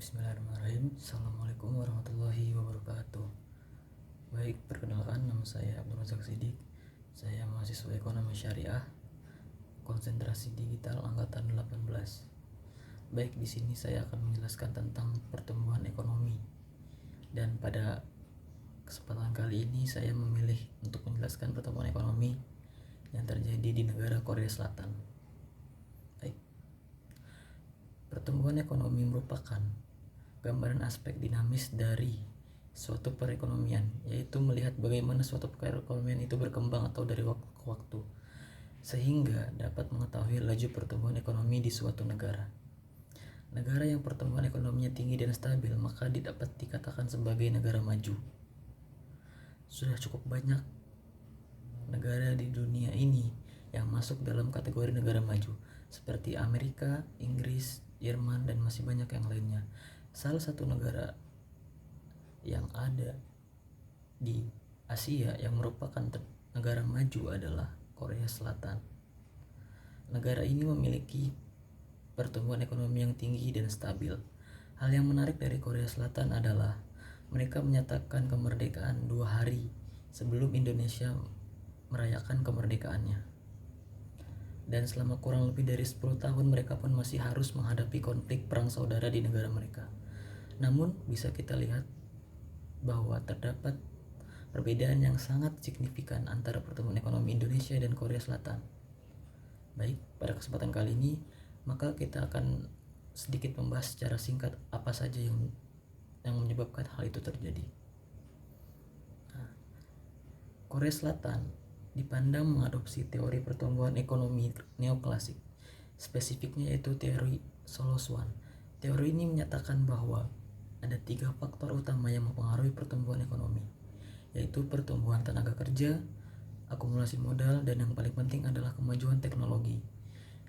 Bismillahirrahmanirrahim. Assalamualaikum warahmatullahi wabarakatuh. Baik, perkenalkan, nama saya Abdul Razak Sidik. Saya mahasiswa ekonomi syariah, konsentrasi digital angkatan 18. Baik, di sini saya akan menjelaskan tentang pertumbuhan ekonomi. Dan pada kesempatan kali ini saya memilih untuk menjelaskan pertumbuhan ekonomi yang terjadi di negara Korea Selatan. Baik. Pertumbuhan ekonomi merupakan gambaran aspek dinamis dari suatu perekonomian, yaitu melihat bagaimana suatu perekonomian itu berkembang atau dari waktu ke waktu, sehingga dapat mengetahui laju pertumbuhan ekonomi di suatu negara. Negara yang pertumbuhan ekonominya tinggi dan stabil maka dapat dikatakan sebagai negara maju. Sudah cukup banyak negara di dunia ini yang masuk dalam kategori negara maju, seperti Amerika, Inggris, Jerman, dan masih banyak yang lainnya. Salah satu negara yang ada di Asia yang merupakan negara maju adalah Korea Selatan. Negara ini memiliki pertumbuhan ekonomi yang tinggi dan stabil. Hal yang menarik dari Korea Selatan adalah mereka menyatakan kemerdekaan 2 hari sebelum Indonesia merayakan kemerdekaannya. Dan selama kurang lebih dari 10 tahun mereka pun masih harus menghadapi konflik perang saudara di negara mereka. Namun bisa kita lihat bahwa terdapat perbedaan yang sangat signifikan antara pertumbuhan ekonomi Indonesia dan Korea Selatan. Baik, pada kesempatan kali ini maka kita akan sedikit membahas secara singkat apa saja yang menyebabkan hal itu terjadi. Korea Selatan dipandang mengadopsi teori pertumbuhan ekonomi neoklasik. Spesifiknya yaitu teori Soloswan. Teori ini menyatakan bahwa ada 3 faktor utama yang mempengaruhi pertumbuhan ekonomi, yaitu pertumbuhan tenaga kerja, akumulasi modal, dan yang paling penting adalah kemajuan teknologi.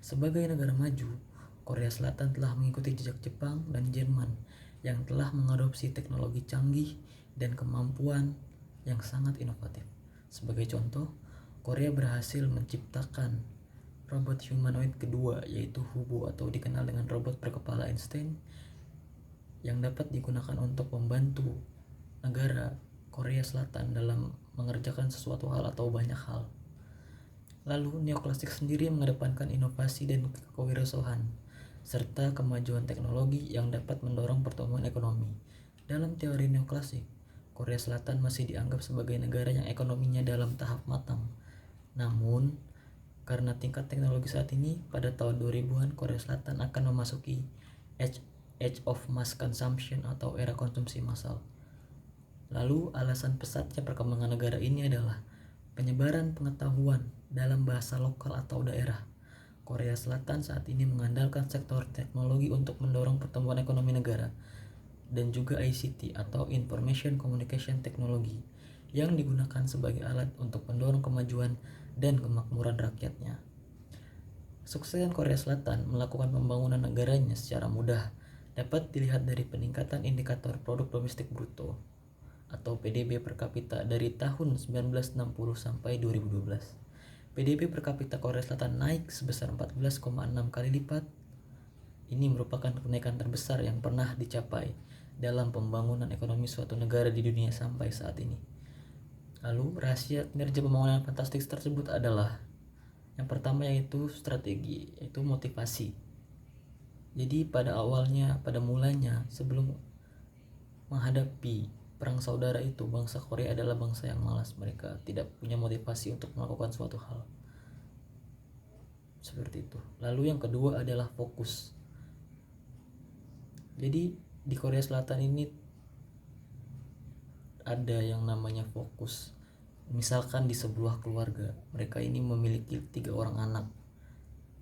Sebagai negara maju, Korea Selatan telah mengikuti jejak Jepang dan Jerman yang telah mengadopsi teknologi canggih dan kemampuan yang sangat inovatif. Sebagai contoh, Korea berhasil menciptakan robot humanoid kedua, yaitu Hubo atau dikenal dengan robot berkepala Einstein, yang dapat digunakan untuk membantu negara Korea Selatan dalam mengerjakan sesuatu hal atau banyak hal. Lalu neoklasik sendiri mengedepankan inovasi dan kewirausahaan serta kemajuan teknologi yang dapat mendorong pertumbuhan ekonomi. Dalam teori neoklasik, Korea Selatan masih dianggap sebagai negara yang ekonominya dalam tahap matang. Namun, karena tingkat teknologi saat ini, pada tahun 2000-an Korea Selatan akan memasuki age of mass consumption atau era konsumsi massal. Lalu alasan pesatnya perkembangan negara ini adalah penyebaran pengetahuan dalam bahasa lokal atau daerah. Korea Selatan saat ini mengandalkan sektor teknologi untuk mendorong pertumbuhan ekonomi negara, dan juga ICT atau Information Communication Technology yang digunakan sebagai alat untuk mendorong kemajuan dan kemakmuran rakyatnya. Sukses Korea Selatan melakukan pembangunan negaranya secara mudah dapat dilihat dari peningkatan indikator produk domestik bruto atau PDB per kapita dari tahun 1960 sampai 2012. PDB per kapita Korea Selatan naik sebesar 14,6 kali lipat. Ini merupakan kenaikan terbesar yang pernah dicapai dalam pembangunan ekonomi suatu negara di dunia sampai saat ini. Lalu rahasia kinerja pembangunan fantastis tersebut adalah yang pertama yaitu strategi, yaitu motivasi. Jadi pada mulanya sebelum menghadapi perang saudara itu, bangsa Korea adalah bangsa yang malas. Mereka tidak punya motivasi untuk melakukan suatu hal. Seperti itu. Lalu yang kedua adalah fokus. Jadi di Korea Selatan ini ada yang namanya fokus. Misalkan di sebuah keluarga, mereka ini memiliki 3 orang anak.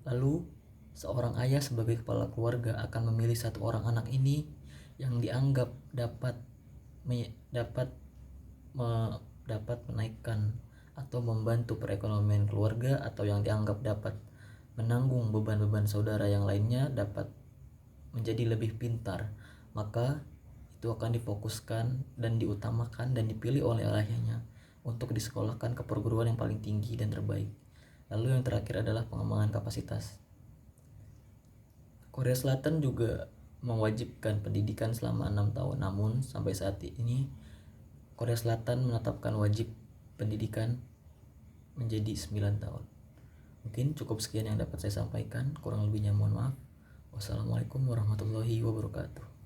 Lalu seorang ayah sebagai kepala keluarga akan memilih 1 orang anak ini yang dianggap dapat menaikkan atau membantu perekonomian keluarga, atau yang dianggap dapat menanggung beban-beban saudara yang lainnya, dapat menjadi lebih pintar. Maka itu akan difokuskan dan diutamakan dan dipilih oleh ayahnya untuk disekolahkan ke perguruan yang paling tinggi dan terbaik. Lalu yang terakhir adalah pengembangan kapasitas. Korea Selatan juga mewajibkan pendidikan selama 6 tahun. Namun sampai saat ini Korea Selatan menetapkan wajib pendidikan menjadi 9 tahun. Mungkin cukup sekian yang dapat saya sampaikan, kurang lebihnya mohon maaf. Wassalamualaikum warahmatullahi wabarakatuh.